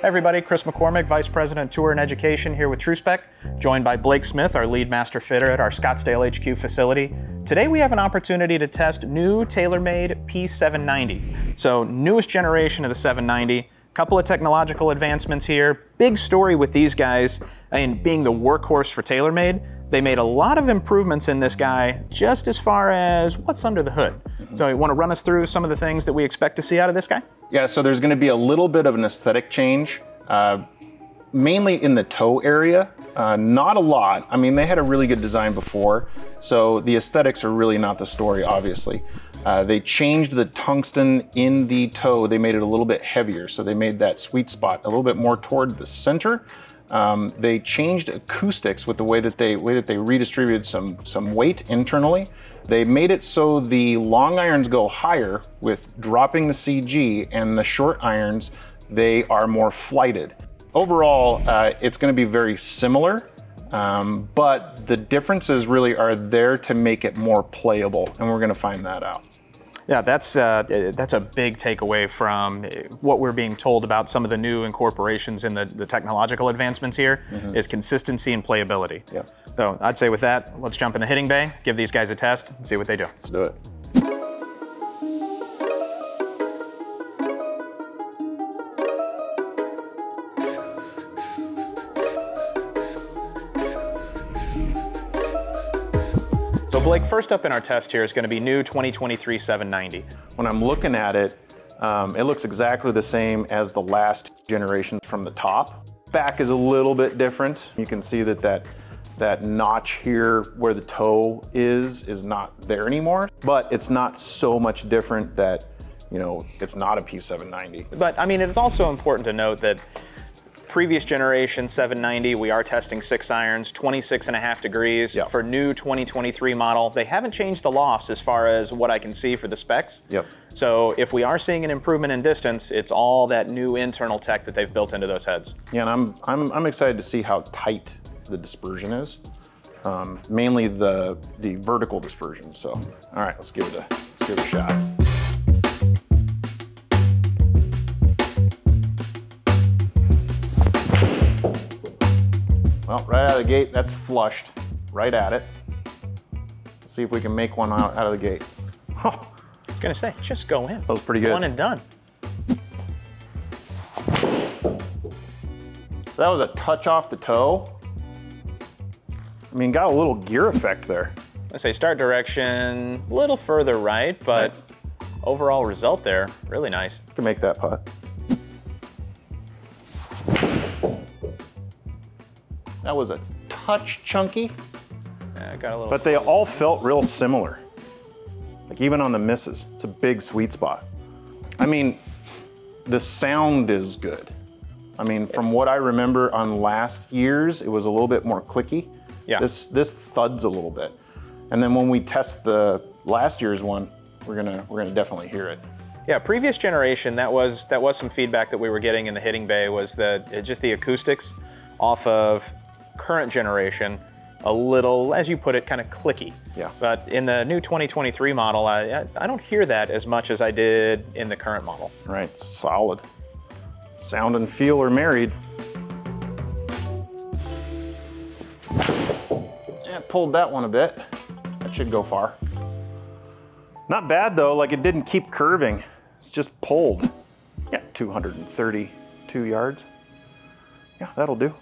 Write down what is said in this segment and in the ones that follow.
everybody, Chris McCormick, Vice President Tour and Education here with TrueSpec, joined by Blake Smith, our lead master fitter at our Scottsdale HQ facility. Today we have an opportunity to test new TaylorMade P790. So newest generation of the 790, couple of technological advancements here. Big story with these guys, and being the workhorse for TaylorMade, they made a lot of improvements in this guy just as far as what's under the hood. So you want to run us through some of the things that we expect to see out of this guy? Yeah, so there's going to be a little bit of an aesthetic change, mainly in the toe area. Not a lot. I mean, they had a really good design before, so the aesthetics are really not the story, obviously. They changed the tungsten in the toe. They made it a little bit heavier, so they made that sweet spot a little bit more toward the center. They changed acoustics with the way that they redistributed some weight internally. They made it so the long irons go higher with dropping the CG, and the short irons, they are more flighted. Overall, it's going to be very similar, but the differences really are there to make it more playable, and we're going to find that out. Yeah, that's a big takeaway from what we're being told about some of the new incorporations in the technological advancements here, is consistency and playability. Yeah. So I'd say with that, let's jump in the hitting bay, give these guys a test, and see what they do. Let's do it. So Blake, first up in our test here is going to be new 2023 790. When I'm looking at it, it looks exactly the same as the last generation from the top. Back is a little bit different. You can see that notch here where the toe is not there anymore, but it's not so much different that, you know, it's not a P790. But I mean, it's also important to note that previous generation 790, we are testing 6 irons, 26.5 degrees. Yep. For new 2023 model. They haven't changed the lofts as far as what I can see for the specs. Yep. So if we are seeing an improvement in distance, it's all that new internal tech that they've built into those heads. Yeah, and I'm excited to see how tight the dispersion is. Mainly the vertical dispersion. So, all right, let's give it a shot. Well, right out of the gate, that's flushed right at it. Let's see if we can make one out of the gate. Oh, I was gonna say, just go in. That was pretty good. One and done. So that was a touch off the toe. I mean, got a little gear effect there. I say start direction a little further right, but overall result there, really nice. Can make that putt. That was a touch chunky, Yeah, got a little. but they all felt real similar. Like even on the misses, it's a big sweet spot. I mean, the sound is good. I mean, from what I remember on last year's, it was a little bit more clicky. Yeah. This thuds a little bit. And then when we test the last year's one, we're gonna definitely hear it. Yeah, previous generation, that was some feedback that we were getting in the hitting bay, was that just the acoustics off of current generation, a little, as you put it, kind of clicky. Yeah. But in the new 2023 model, I don't hear that as much as I did in the current model. Right, solid. Sound and feel are married. Yeah, pulled that one a bit. That should go far. Not bad though, like it didn't keep curving. It's just pulled. Yeah, 232 yards. Yeah, that'll do.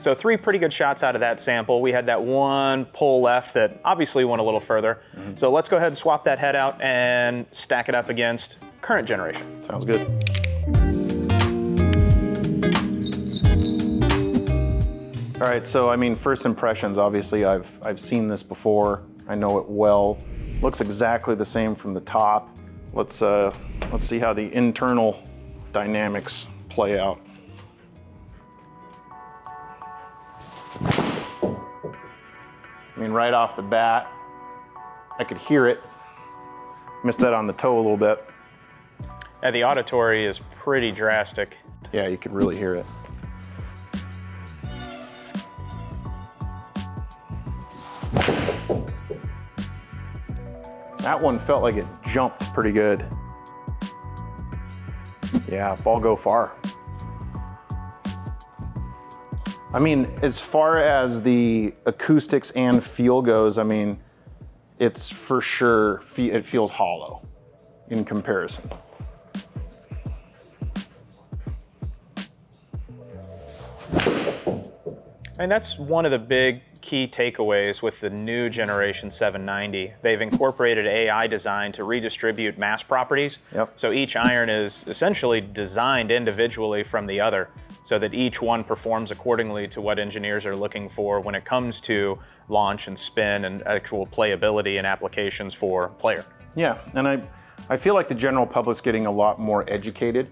So 3 pretty good shots out of that sample. We had that one pull left that obviously went a little further. So let's go ahead and swap that head out and stack it up against current generation. Sounds good. All right, so I mean, first impressions, obviously I've seen this before. I know it well. Looks exactly the same from the top. Let's see how the internal dynamics play out. I mean, right off the bat, I could hear it. Missed that on the toe a little bit. Yeah, the auditory is pretty drastic. Yeah, you could really hear it. That one felt like it jumped pretty good. Yeah, ball go far. I mean, as far as the acoustics and feel goes, I mean, it's for sure, it feels hollow in comparison. And that's one of the big key takeaways with the new generation 790. They've incorporated AI design to redistribute mass properties. Yep. So each iron is essentially designed individually from the other, so that each one performs accordingly to what engineers are looking for when it comes to launch and spin and actual playability and applications for player. Yeah, and I feel like the general public's getting a lot more educated,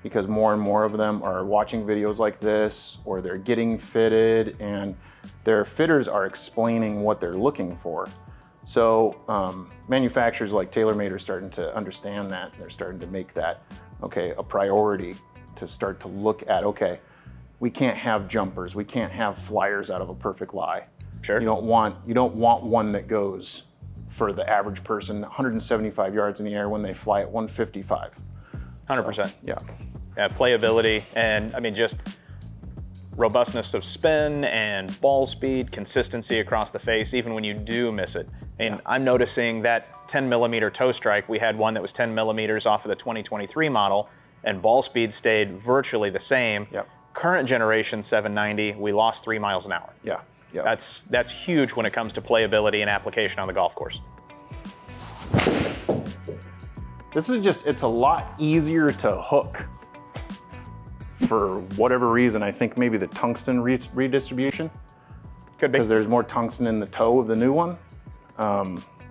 because more and more of them are watching videos like this, or they're getting fitted and their fitters are explaining what they're looking for. So manufacturers like TaylorMade are starting to understand that. They're starting to make that, okay, a priority, to start to look at, okay, we can't have jumpers, we can't have flyers out of a perfect lie. Sure. You don't want one that goes for the average person 175 yards in the air when they fly at 155. 100%. So, yeah. Playability, and I mean, just robustness of spin and ball speed, consistency across the face, even when you do miss it. And yeah. I'm noticing that 10 millimeter toe strike, we had one that was 10 millimeters off of the 2023 model, and ball speed stayed virtually the same. Yep. Current Generation 790, we lost 3 miles an hour. Yeah. Yep. That's huge when it comes to playability and application on the golf course. This is just, it's a lot easier to hook. For whatever reason, I think maybe the tungsten redistribution. Could be. Because there's more tungsten in the toe of the new one.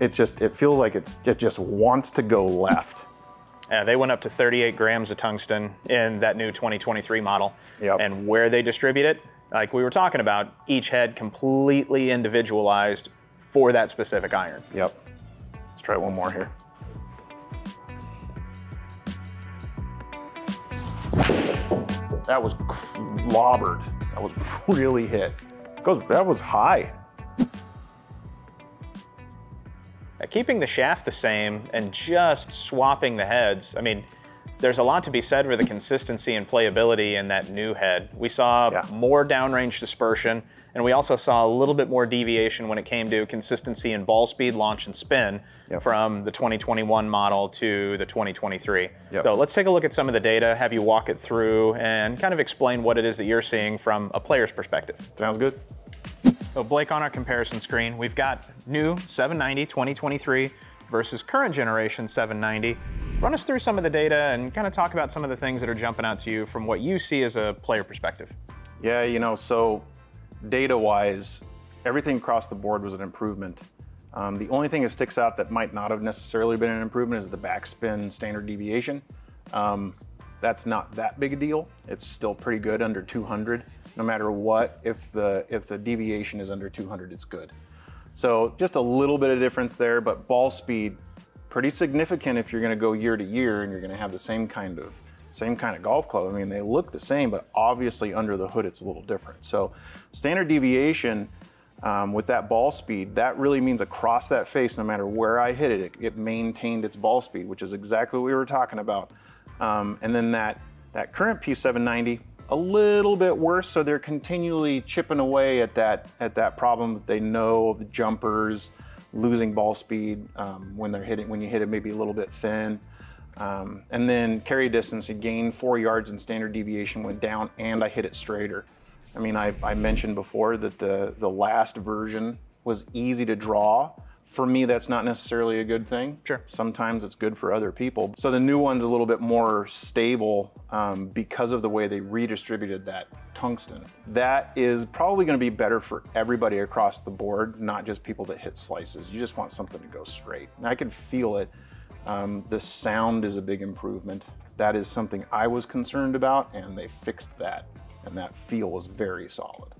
It feels like it just wants to go left. Yeah, they went up to 38 grams of tungsten in that new 2023 model. Yep. And where they distribute it, like we were talking about, each head completely individualized for that specific iron. Yep. Let's try one more here. That was clobbered. That was really hit. That was high. Keeping the shaft the same and just swapping the heads, I mean, there's a lot to be said for the consistency and playability in that new head. We saw more downrange dispersion, and we also saw a little bit more deviation when it came to consistency in ball speed, launch, and spin from the 2021 model to the 2023. So let's take a look at some of the data, have you walk it through, and kind of explain what it is that you're seeing from a player's perspective. Sounds good. So Blake, on our comparison screen, we've got new 790 2023 versus current generation 790. Run us through some of the data and kind of talk about some of the things that are jumping out to you from what you see as a player perspective. Yeah, you know, so data-wise, everything across the board was an improvement. The only thing that sticks out that might not have necessarily been an improvement is the backspin standard deviation. That's not that big a deal. It's still pretty good, under 200. No matter what, if the deviation is under 200, it's good. So just a little bit of difference there, but ball speed, pretty significant if you're gonna go year to year and you're gonna have the same kind of golf club. I mean, they look the same, but obviously under the hood, it's a little different. So standard deviation with that ball speed, that really means across that face, no matter where I hit it, it maintained its ball speed, which is exactly what we were talking about. And then that current P790, a little bit worse, so they're continually chipping away at that problem that they know of the jumpers, losing ball speed when you hit it maybe a little bit thin. And then carry distance, it gained 4 yards and standard deviation went down, and I hit it straighter. I mean, I mentioned before that the last version was easy to draw. For me, that's not necessarily a good thing. Sure. Sometimes it's good for other people. So the new one's a little bit more stable because of the way they redistributed that tungsten. That is probably gonna be better for everybody across the board, not just people that hit slices. You just want something to go straight. And I can feel it. The sound is a big improvement. That is something I was concerned about, and they fixed that. And that feel was very solid.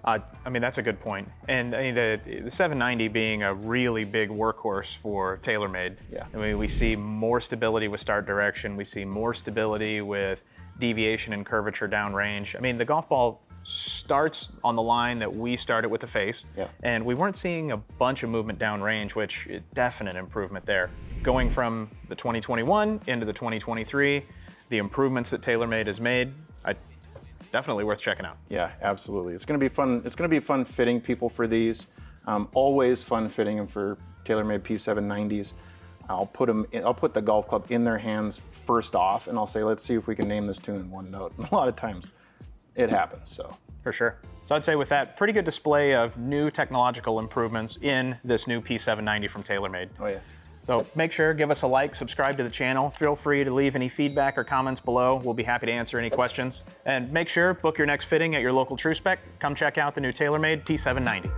I mean, that's a good point. And I mean, the 790 being a really big workhorse for TaylorMade. Yeah. I mean, we see more stability with start direction. We see more stability with deviation and curvature downrange. I mean, the golf ball starts on the line that we started with the face. Yeah. And we weren't seeing a bunch of movement downrange, which is definite improvement there. Going from the 2021 into the 2023, the improvements that TaylorMade has made, definitely worth checking out. Yeah, absolutely. It's going to be fun. It's going to be fun fitting people for these. Always fun fitting them for TaylorMade P790s. I'll put the golf club in their hands first off, and I'll say, let's see if we can name this tune in one note. And a lot of times it happens, so. For sure. So I'd say with that, pretty good display of new technological improvements in this new P790 from TaylorMade. Oh yeah. So make sure, give us a like, subscribe to the channel. Feel free to leave any feedback or comments below. We'll be happy to answer any questions. And make sure, book your next fitting at your local TrueSpec. Come check out the new TaylorMade P790.